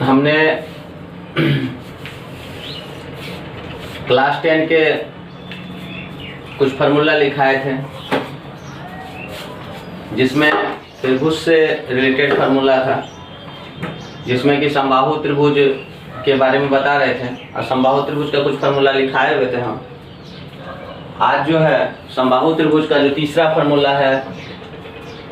हमने क्लास 10 के कुछ फार्मूला लिखाए थे, जिसमें त्रिभुज से रिलेटेड फार्मूला था, जिसमें कि समबाहु त्रिभुज के बारे में बता रहे थे और समबाहु त्रिभुज का कुछ फार्मूला लिखाए हुए थे हम। आज जो है समबाहु त्रिभुज का जो तीसरा फार्मूला है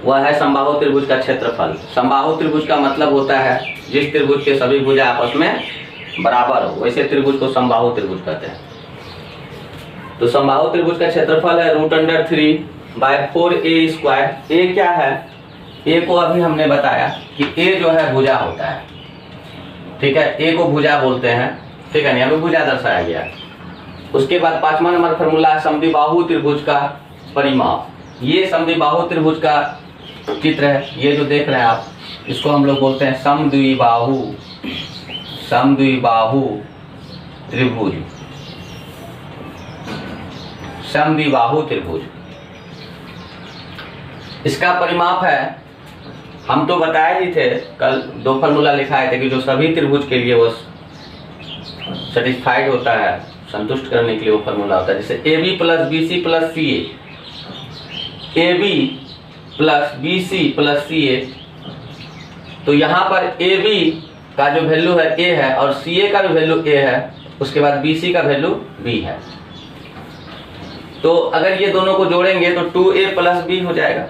वह है समबाहु त्रिभुज का क्षेत्रफल। समबाहु त्रिभुज का मतलब होता है जिस त्रिभुज के सभी भुजा आपस में बराबर हो, वैसे त्रिभुज को समबाहु त्रिभुज कहते हैं। तो समबाहु त्रिभुज का क्षेत्रफल है √3/4a²। ए क्या है? ए को अभी हमने बताया कि ए जो है भुजा होता है, ठीक है, ए को भुजा बोलते हैं, ठीक है, यहाँ पे भुजा दर्शाया गया। उसके बाद 5वां नंबर फार्मूला है समद्विबाहु त्रिभुज का परिमाप। ये समद्विबाहु त्रिभुज का चित्र है, ये जो देख रहे हैं आप, इसको हम लोग बोलते हैं समद्विबाहु त्रिभुज। समद्विबाहु त्रिभुज इसका परिमाप है, हम तो बताए ही थे, कल 2 फार्मूला लिखाए थे कि जो सभी त्रिभुज के लिए वो सेटिस्फाइड होता है, संतुष्ट करने के लिए वो फार्मूला होता है। जैसे AB + BC + CA, AB + BC + CA, तो यहाँ पर AB का जो वैल्यू है A है और CA का भी वैल्यू A है, उसके बाद BC का वैल्यू B है। तो अगर ये दोनों को जोड़ेंगे तो 2A + B हो जाएगा।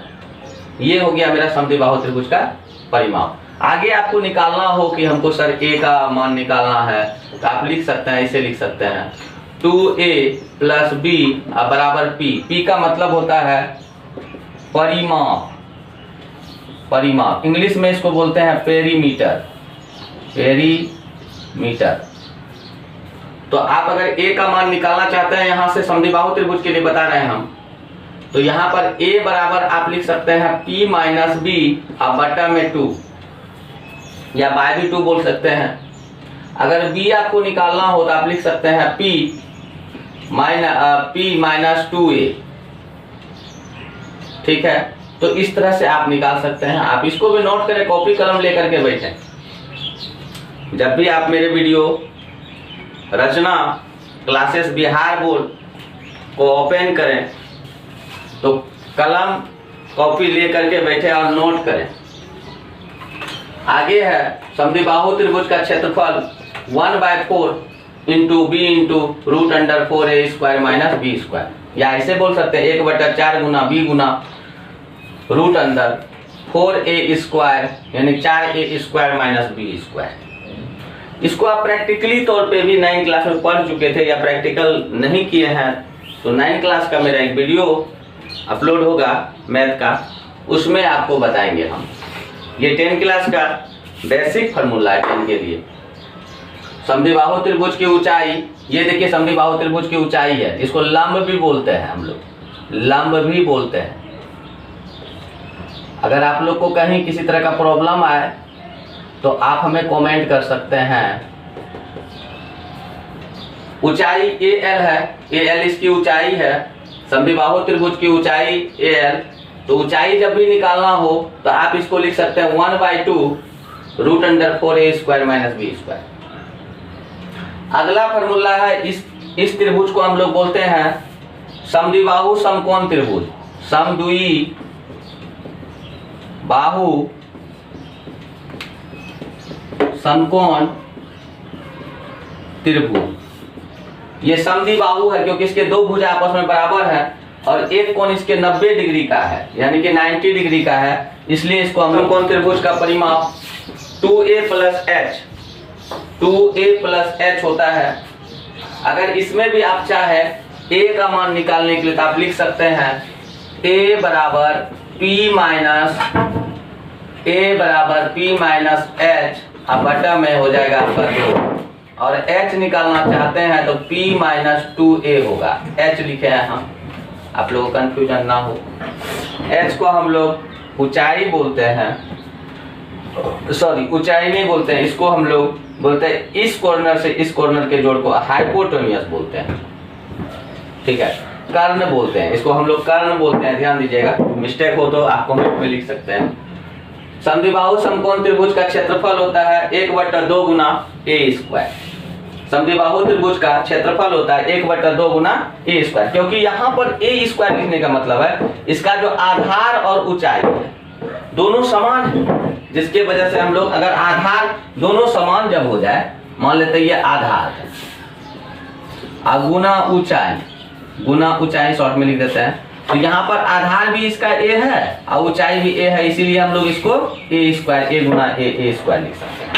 ये हो गया मेरा समद्विबाहु त्रिभुज का परिमाप। आगे आपको निकालना हो कि हमको सर A का मान निकालना है, तो आप लिख सकते हैं, इसे लिख सकते हैं 2A + B = P। P का मतलब होता है परिमाप। इंग्लिश में इसको बोलते हैं पेरीमीटर। तो आप अगर A का मान निकालना चाहते हैं, यहाँ से समद्विबाहु त्रिभुज के लिए बता रहे हैं हम, तो यहाँ पर A बराबर आप लिख सकते हैं P - B / 2 या बाय भी 2 बोल सकते हैं। अगर B आपको निकालना हो तो आप लिख सकते हैं P - 2A, ठीक है। तो इस तरह से आप निकाल सकते हैं। आप इसको भी नोट करें, कॉपी कलम लेकर के बैठें। जब भी आप मेरे वीडियो रचना क्लासेस बिहार बोर्ड को ओपन करें तो कलम कॉपी लेकर के बैठे और नोट करें। आगे है समद्विबाहु त्रिभुज का क्षेत्रफल 1/4 × B × √4a² - b², या ऐसे बोल सकते हैं 1/4 × B × √4a² यानी 4a² - b²। इसको आप प्रैक्टिकली तौर पे भी 9 क्लास में पढ़ चुके थे, या प्रैक्टिकल नहीं किए हैं तो 9 क्लास का मेरा एक वीडियो अपलोड होगा मैथ का, उसमें आपको बताएंगे हम। ये 10 क्लास का बेसिक फार्मूला है 10 के लिए। समद्विबाहु त्रिभुज की ऊंचाई, ये देखिए समद्विबाहु त्रिभुज की ऊंचाई है, इसको लंब भी बोलते हैं हम लोग, लंब भी बोलते हैं। अगर आप लोग को कहीं किसी तरह का प्रॉब्लम आए तो आप हमें कमेंट कर सकते हैं। ऊंचाई AL है, AL इसकी ऊंचाई है, समद्विबाहु त्रिभुज की ऊंचाई AL। तो ऊंचाई जब भी निकालना हो तो आप इसको लिख सकते हैं 1/2 √4a² - b²। अगला फार्मूला है, इस त्रिभुज को हम लोग बोलते हैं समद्विबाहु समकोण त्रिभुज। समद्विबाहु समकोण त्रिभुज। ये समद्विबाहु है क्योंकि इसके 2 भुजा आपस में बराबर है और एक कोण इसके 90 डिग्री का है, यानी कि 90 डिग्री का है, इसलिए इसको हम समकोण त्रिभुज का परिमाप 2a + h होता है। अगर इसमें भी आप चाहे A का मान निकालने के लिए तो आप लिख सकते हैं A बराबर P - h बटा में हो जाएगा आपका 2, और h निकालना चाहते हैं तो P - 2a होगा। h लिखे हैं हम, आप लोगों को कंफ्यूजन ना हो। h को हम लोग ऊंचाई बोलते हैं, सॉरी ऊंचाई नहीं बोलते हैं, इसको हम लोग बोलते हैं इस कॉर्नर से इस कॉर्नर के जोड़ को हाइपोटेन्यूस बोलते हैं, ठीक है, कर्ण बोलते हैं, इसको हम लोग कर्ण बोलते हैं। ध्यान दीजिएगा, मिस्टेक हो तो आप कमेंट में लिख सकते हैं। समद्विबाहु समकोण त्रिभुज का क्षेत्रफल होता है 1/2 गुना ए स्क्वायर। समद्विबाहु त्रिभुज का क्षेत्रफल होता है 1/2 गुना ए स्क्वायर, क्योंकि यहाँ पर ए स्क्वायर लिखने का मतलब है इसका जो आधार और ऊंचाई है दोनों समान है, जिसके वजह से हम लोग अगर आधार दोनों समान जब हो जाए, मान लेते हैं ये आधार है और गुना ऊंचाई शॉर्ट में लिख देते हैं, तो यहाँ पर आधार भी इसका ए है और ऊंचाई भी ए है, इसीलिए हम लोग इसको ए स्क्वायर ए गुना ए स्क्वायर लिख सकते हैं,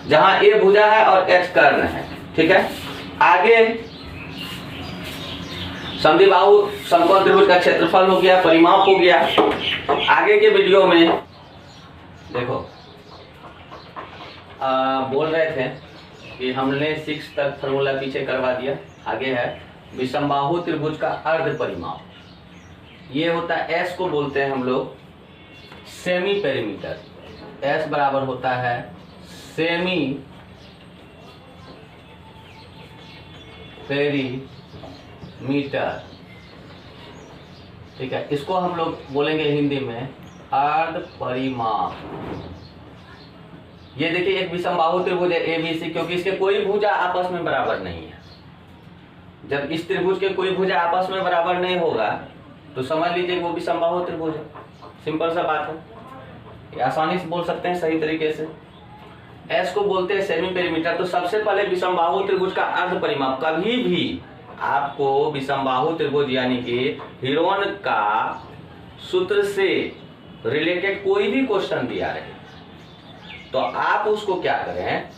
जहां ए भुजा है और एच कर्ण है। ठीक है, आगे समद्विबाहु समकोण त्रिभुज का क्षेत्रफल हो गया, परिमाप हो गया। आगे के वीडियो में देखो बोल रहे थे कि हमने 6 तक फॉर्मूला पीछे करवा दिया, आगे है विषमबाहु त्रिभुज का अर्ध परिमाप। ये होता है एस को बोलते हैं हम लोग सेमी पेरीमीटर, एस बराबर होता है सेमी पेरीमीटर। ठीक है, इसको हम लोग बोलेंगे हिंदी में अर्ध परिमाप। ये देखिए एक विषमबाहु त्रिभुज है एबीसी, क्योंकि इसके कोई भुजा आपस में बराबर नहीं है। जब इस त्रिभुज के कोई भुजा आपस में बराबर नहीं होगा तो समझ लीजिए वो विषमबाहु त्रिभुज है। सिंपल सा बात है, ये आसानी से बोल सकते हैं सही तरीके से। एस को बोलते हैं सेमी पेरीमीटर। तो सबसे पहले विषमबाहु त्रिभुज का अर्ध परिमाप, कभी भी आपको विषमबाहु त्रिभुज यानी कि हीरोन का सूत्र से रिलेटेड कोई भी क्वेश्चन दिया रहे तो आप उसको क्या करें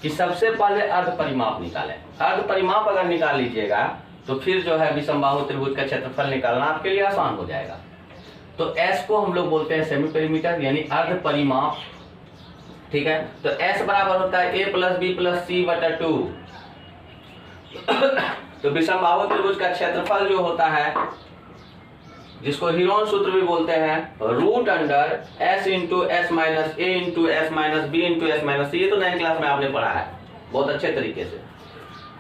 कि सबसे पहले अर्ध परिमाप निकालें। अर्ध परिमाप अगर निकाल लीजिएगा तो फिर जो है विषमबाहु त्रिभुज का क्षेत्रफल निकालना आपके लिए आसान हो जाएगा। तो एस को हम लोग बोलते हैं सेमी पेरीमीटर यानी अर्ध परिमाप। ठीक है, तो एस बराबर होता है a + b + c बटा 2। तो विषमबाहु त्रिभुज का क्षेत्रफल जो होता है, जिसको हीरोन सूत्र भी बोलते हैं, √s × s - a × s - b × s - c। ये तो 9th क्लास में आपने पढ़ा है बहुत अच्छे तरीके से।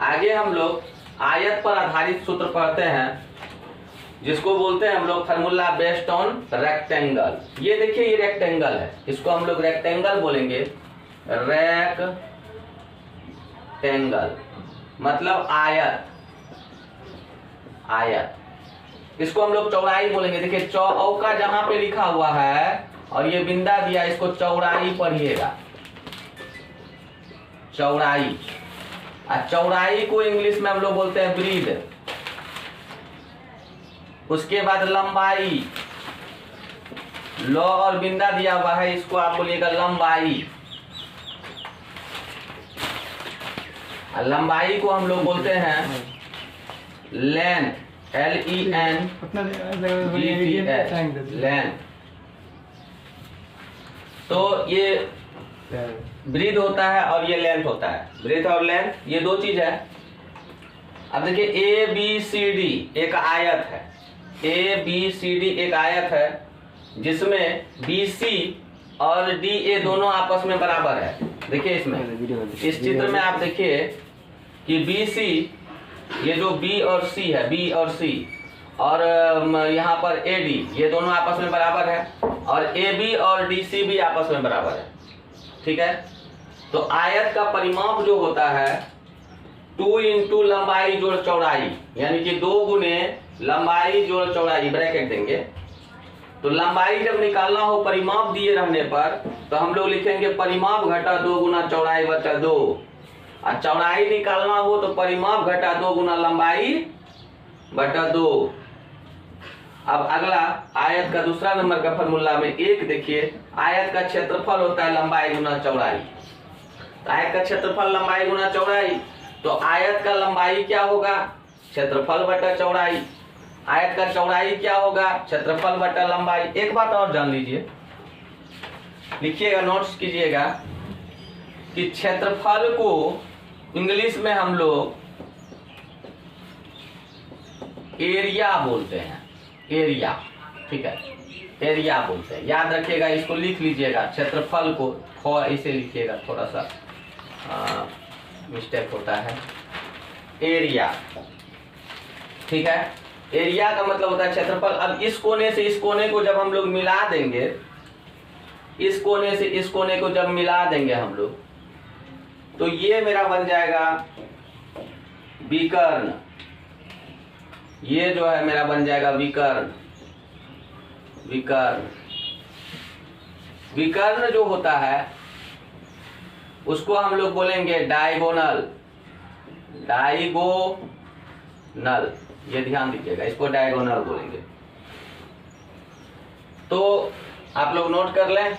आगे हम लोग आयत पर आधारित सूत्र पढ़ते हैं, जिसको बोलते हैं हम लोग फार्मूला बेस्ड ऑन रेक्टेंगल। ये देखिए ये रेक्टेंगल है, इसको हम लोग रेक्टेंगल बोलेंगे। रेक्टेंगल मतलब आयत, आयत। इसको हम लोग चौड़ाई बोलेंगे। देखिए चौका जहां पे लिखा हुआ है और ये बिंदा दिया, इसको चौड़ाई पढ़िएगा, चौड़ाई। और चौड़ाई को इंग्लिश में हम लोग बोलते हैं ब्रीड। उसके बाद लंबाई, लौ और बिंदा दिया हुआ है, इसको आप बोलिएगा लंबाई। लंबाई को हम लोग बोलते हैं लेंथ, LENGTH, लेंथ। तो ये ब्रीथ होता है और ये लेंथ होता है। ब्रीथ और लेंथ ये दो चीज है। अब देखिए ABCD एक आयत है, ABCD एक आयत है जिसमें BC और DA दोनों आपस में बराबर है। देखिए इसमें इस चित्र में आप देखिए कि BC ये जो B और C है, B और C, और यहाँ पर AD ये दोनों आपस में बराबर है, और AB और DC भी आपस में बराबर है। ठीक है, तो आयत का परिमाप जो होता है 2 × लंबाई जोड़ चौड़ाई, यानी कि 2 गुने लंबाई जोड़ चौड़ाई, ब्रैकेट देंगे। तो लंबाई जब निकालना हो परिमाप दिए रहने पर तो हम लोग लिखेंगे परिमाप घटा 2 गुना चौड़ाई बचा 2, और चौड़ाई निकालना हो तो परिमाप घटा 2 गुना लंबाई बटा 2। अब अगला आयत का दूसरा नंबर का फॉर्मूला में एक देखिए, आयत का क्षेत्रफल होता है लंबाई गुना चौड़ाई। तो आयत का क्षेत्रफल लंबाई गुना चौड़ाई, तो आयत का लंबाई क्या होगा, क्षेत्रफल बटा चौड़ाई। आयत का चौड़ाई क्या होगा, क्षेत्रफल बटा लंबाई। एक बात और जान लीजिए, लिखिएगा, नोट्स कीजिएगा कि क्षेत्रफल को इंग्लिश में हम लोग एरिया बोलते हैं, एरिया। ठीक है, एरिया बोलते हैं, याद रखिएगा, इसको लिख लीजिएगा। क्षेत्रफल को थोड़ा इसे लिखिएगा, थोड़ा सा मिस्टेक होता है, एरिया। ठीक है, एरिया का मतलब होता है क्षेत्रफल। अब इस कोने से इस कोने को जब हम लोग मिला देंगे इस कोने से इस कोने को जब मिला देंगे हम लोग तो ये मेरा बन जाएगा विकर्ण। ये जो है मेरा बन जाएगा विकर्ण। विकर्ण विकर्ण जो होता है उसको हम लोग बोलेंगे डायगोनल। डायगोनल, ये ध्यान दीजिएगा, इसको डायगोनल बोलेंगे। तो आप लोग नोट कर लें।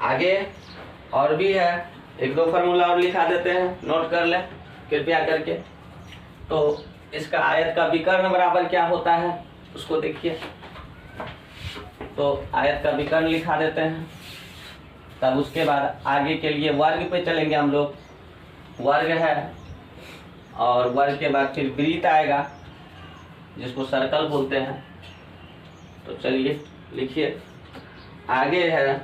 आगे और भी है, एक दो फार्मूला और लिखा देते हैं, नोट कर लें कृपया करके। तो इसका आयत का विकर्ण बराबर क्या होता है उसको देखिए। तो आयत का विकर्ण लिखा देते हैं, तब उसके बाद आगे के लिए वर्ग पे चलेंगे हम लोग। वर्ग है और वर्ग के बाद फिर वृत्त आएगा जिसको सर्कल बोलते हैं। तो चलिए लिखिए। आगे है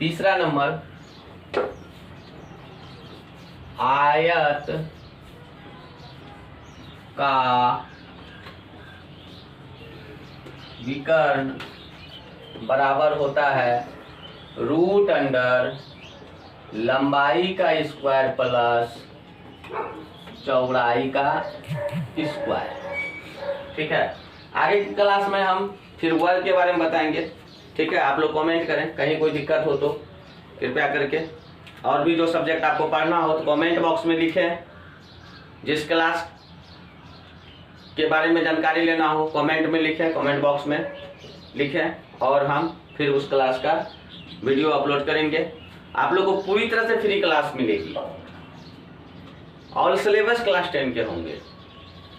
तीसरा नंबर, आयत का विकर्ण बराबर होता है रूट अंडर लंबाई का स्क्वायर प्लस चौड़ाई का स्क्वायर। ठीक है, आगे की क्लास में हम फिर वर्ग के बारे में बताएंगे। ठीक है, आप लोग कमेंट करें, कहीं कोई दिक्कत हो तो कृपया करके। और भी जो सब्जेक्ट आपको पढ़ना हो तो कमेंट बॉक्स में लिखें। जिस क्लास के बारे में जानकारी लेना हो कमेंट में लिखें, कमेंट बॉक्स में लिखें और हम फिर उस क्लास का वीडियो अपलोड करेंगे। आप लोगों को पूरी तरह से फ्री क्लास मिलेगी। ऑल सिलेबस क्लास 10 के होंगे,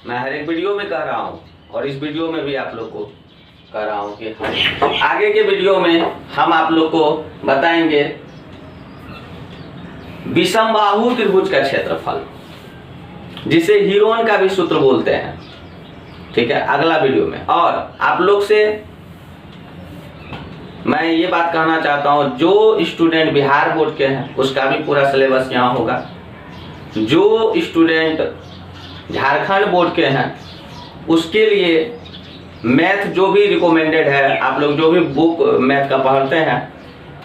मैं हर एक वीडियो में कह रहा हूँ और इस वीडियो में भी आप लोग को कह रहा हूँ कि आगे के वीडियो में हम आप लोग को बताएंगे विषमबाहु त्रिभुज का क्षेत्रफल, जिसे हीरोन का भी सूत्र बोलते हैं। ठीक है, अगला वीडियो में। और आप लोग से मैं ये बात कहना चाहता हूँ, जो स्टूडेंट बिहार बोर्ड के हैं उसका भी पूरा सिलेबस यहाँ होगा। जो स्टूडेंट झारखंड बोर्ड के हैं उसके लिए मैथ जो भी रिकमेंडेड है, आप लोग जो भी बुक मैथ का पढ़ते हैं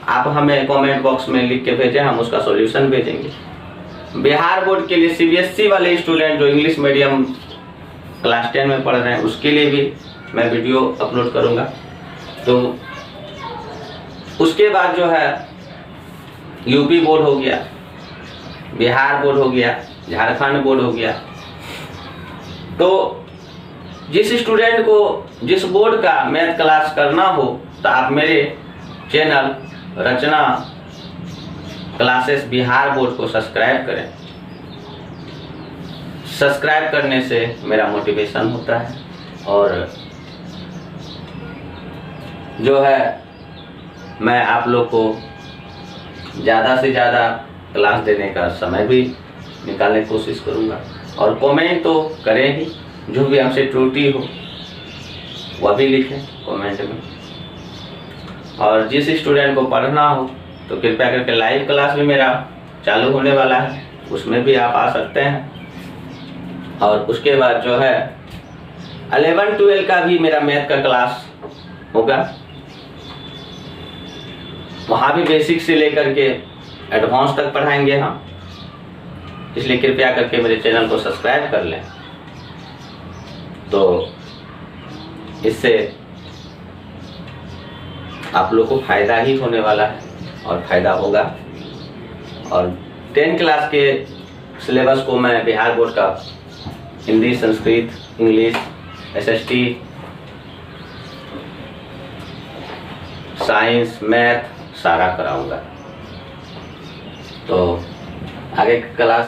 आप हमें कमेंट बॉक्स में लिख के भेजें, हम उसका सॉल्यूशन भेजेंगे। बिहार बोर्ड के लिए सीबीएसई वाले स्टूडेंट जो इंग्लिश मीडियम क्लास 10 में पढ़ रहे हैं उसके लिए भी मैं वीडियो अपलोड करूँगा। तो उसके बाद जो है यूपी बोर्ड हो गया, बिहार बोर्ड हो गया, झारखंड बोर्ड हो गया। तो जिस स्टूडेंट को जिस बोर्ड का मैथ क्लास करना हो तो आप मेरे चैनल रचना क्लासेस बिहार बोर्ड को सब्सक्राइब करें। सब्सक्राइब करने से मेरा मोटिवेशन होता है और जो है मैं आप लोग को ज़्यादा से ज़्यादा क्लास देने का समय भी निकालने की कोशिश करूँगा। और कमेंट तो करें ही, जो भी हमसे त्रुटि हो वह भी लिखें कमेंट में। और जिस स्टूडेंट को पढ़ना हो तो कृपया करके लाइव क्लास भी मेरा चालू होने वाला है, उसमें भी आप आ सकते हैं। और उसके बाद जो है 11-12 का भी मेरा मैथ का क्लास होगा, वहाँ भी बेसिक से लेकर के एडवांस तक पढ़ाएंगे हम। इसलिए कृपया करके मेरे चैनल को सब्सक्राइब कर लें, तो इससे आप लोग को फ़ायदा ही होने वाला है और फ़ायदा होगा। और 10 क्लास के सिलेबस को मैं बिहार बोर्ड का Hindi, Sanskrit, English, SST, science, math सारा कराऊंगा। तो आगे क्लास